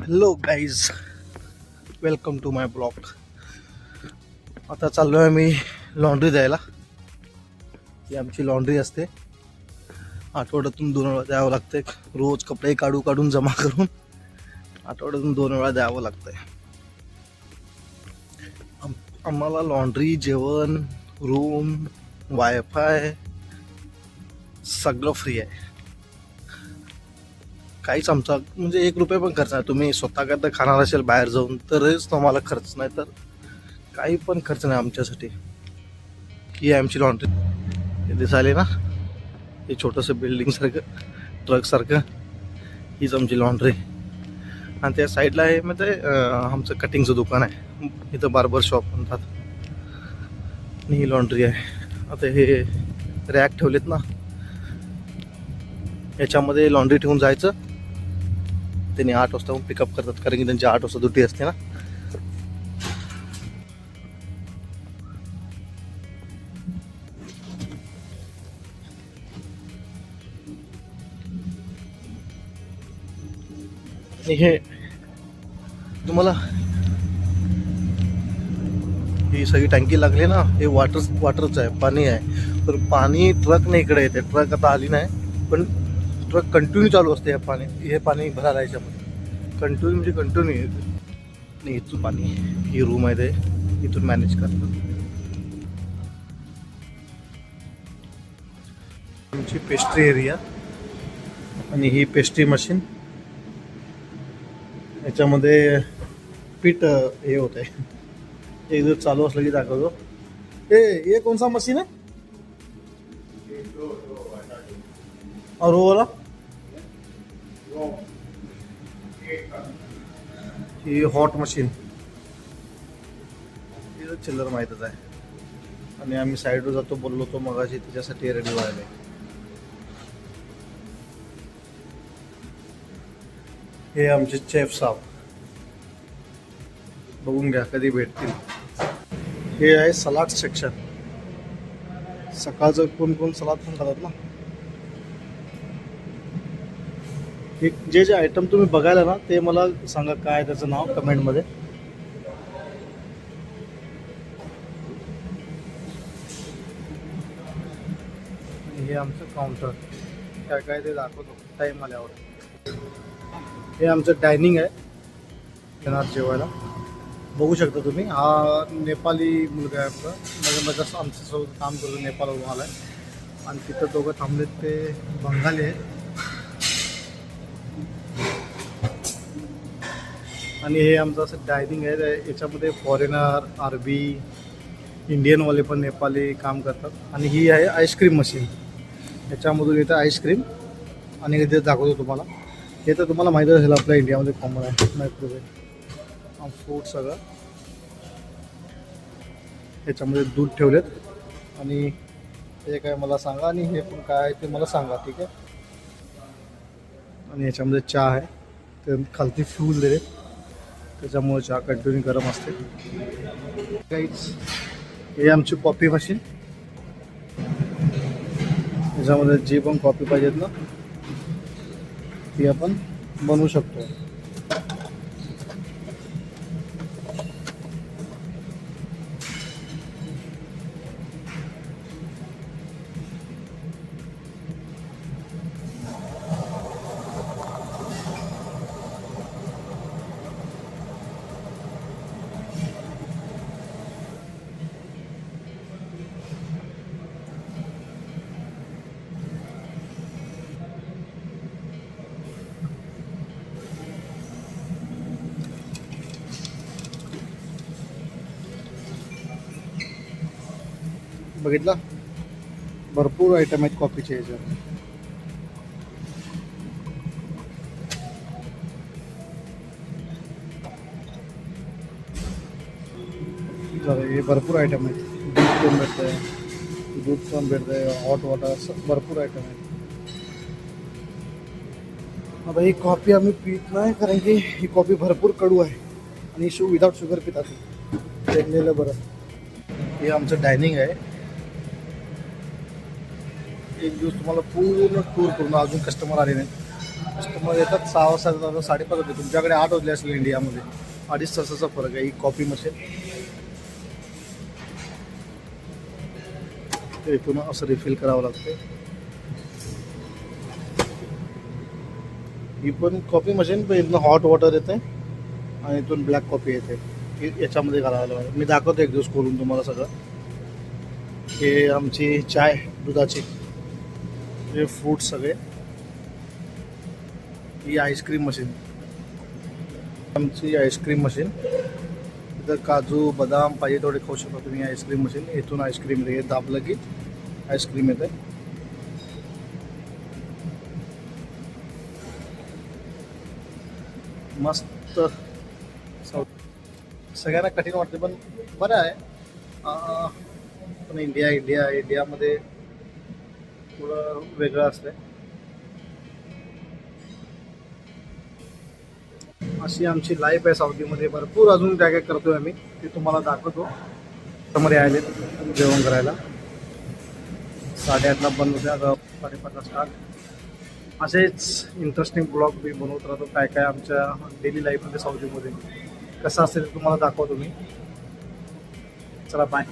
Hello guys, welcome to my blog. आता चाललो आहे मी लॉन्ड्री द्यायला. ही आमची लॉन्ड्री असते. आठवड्यातून 2 वेळा द्यावं लागते. रोज कपडे काढून जमा करून आठवड्यातून 2 वेळा द्यावं लागतंय. आम्हाला लॉन्ड्री, जेवण, रूम, वायफाय सगळं फ्री आहे. काहीच आमचा म्हणजे 1 रुपया पण खर्च नाही. तुम्ही स्वतः करता खाणार असेल बाहेर जाऊन तरच तुम्हाला खर्च, नाही तर काही पण खर्च नाही आमच्यासाठी. ही आमची लॉन्ड्री. हे दिसायले ना, हे छोटंसं बिल्डिंग सारखं, ट्रक सारखं, हीच आमची लॉन्ड्री. आणि त्या साईडला आहे मग ते आमचं कटिंगचं दुकान आहे. इथं बार्बर शॉप म्हणतात. आणि ही लॉन्ड्री आहे. आता हे रॅक ठेवलेत ना, याच्यामध्ये लॉन्ड्री ठेवून जायचं. त्यांनी 8 वाजता पिकअप करतात, कारण की त्यांची 8 वाजता ड्युटी असते ना. आणि हे तुम्हाला ही सगळी टँकी लागली ना, हे वाटरचं आहे, पाणी आहे. तर पाणी ट्रकने इकडे येते. ट्रक आता आली नाही, पण ट्रक कंटिन्यू चालू असते. हे पाणी भरायला याच्यामध्ये कंटिन्यू, म्हणजे कंटिन्यू येते. आणि इथून पाणी, ही रूम आहे ते इथून मॅनेज करतात. आमची पेस्ट्री एरिया. आणि ही पेस्ट्री मशीन, याच्यामध्ये पीठ हे होत आहे. एक दिवस चालू असलं की दाखवतो. ये कौन सा मशीन है? और वो वाला ही हॉट मशीन. चिल्लर माहीतच आहे. आणि आम्ही साईडवर जातो बोललो तो मगाशी, त्याच्यासाठी रेडी व्हायला. हे आमचे चेफ साहेब, बघून घ्या कधी भेटतील. हे आहे सलाड सेक्शन. सकाळचं कोण सलाद पण खातात ना. हे जे आयटम तुम्ही बघायला ना, ते मला सांगा काय त्याचं नाव कमेंटमध्ये. हे आमचं काउंटर, काय काय ते दाखवतो टाईम आल्यावर. हे आमचं डायनिंग आहे, येणार जेवायला. बघू शकता तुम्ही. हा नेपाली मुलगा आहे आपला, म्हणजे आमच्यासोबत काम करतो, नेपाळवरून आला आहे. आणि तिथं दोघं थांबलेत ते बंगाली आहेत. आणि हे आमचं असं डायनिंग आहे. याच्यामध्ये फॉरेनर, अरबी, इंडियनवाले पण नेपाली काम करतात. आणि ही आहे आईस्क्रीम मशीन. याच्यामधून येतं आईस्क्रीम. आणि इथे दाखवतो तुम्हाला. हे तर तुम्हाला माहिती असेल, आपल्या इंडियामध्ये कॉमन आहे मायक्रोवेव्ह. फ्रूट सगळं याच्यामध्ये दूध ठेवलेत. आणि हे काय मला सांगा, आणि हे पण काय आहे ते मला सांगा, ठीक आहे. आणि याच्यामध्ये चहा आहे, ते खालती फ्यूल दिले, त्याच्यामुळे चहा कंटिन्यू गरम असते. काहीच. हे आमची कॉफी मशीन. याच्यामध्ये जी पण कॉफी पाहिजेत ना, ती आपण बनवू शकतो. बघितला, भरपूर आयटम आहेत कॉफीचे याच्यात. हे भरपूर आयटम आहेत. दूध पण भेटतं आहे, हॉट वॉटर, असं भरपूर आयटम आहेत. आता ही कॉफी आम्ही पित नाही, कारण की ही कॉफी भरपूर कडू आहे. आणि विदाउट शुगर पितात, टेकलेलं बरं. हे आमचं डायनिंग आहे. एक दिवस तुम्हाला पूर्ण टूर करून, अजून कस्टमर आले नाही, कस्टमर येतात 6 वाजता, 5:30 होते. तुमच्याकडे 8 वाजले असेल इंडियामध्ये. 2.5 तासाचा फरक आहे. ही कॉफी मशीन इथून असं रिफिल करावं लागतं. ही पण कॉफी मशीन, पण इथून हॉट वॉटर येते आणि इथून ब्लॅक कॉफी येते. ही याच्यामध्ये घालावं लागेल. मी दाखवतो एक दिवस खोलून तुम्हाला सगळं. हे आमची चाय दुधाची, हे फ्रूट सगळे. ही आईस्क्रीम मशीन, आमची आईस्क्रीम मशीन. इथं काजू बदाम पाहिजे तेवढे खाऊ शकता तुम्ही. आईस्क्रीम मशीन, इथून आईस्क्रीम दाबलं की आईस्क्रीम येते. मस्त. सगळ्यांना कठीण वाटते पण बरं आहे. पण इंडियामध्ये थोडं वेगळं असतंय. अशी आमची लाईफ आहे साऊदीमध्ये. भरपूर अजून काय काय करतोय आम्ही, ते तुम्हाला दाखवतो. मध्ये आले जेवण करायला. 8:30ला बंद होते, आता 5:30ला स्टार्ट. असेच इंटरेस्टिंग ब्लॉग मी बनवत राहतो. काय काय आमच्या डेली लाईफमध्ये साऊदीमध्ये कसं असेल तुम्हाला दाखवतो मी. चला बाय.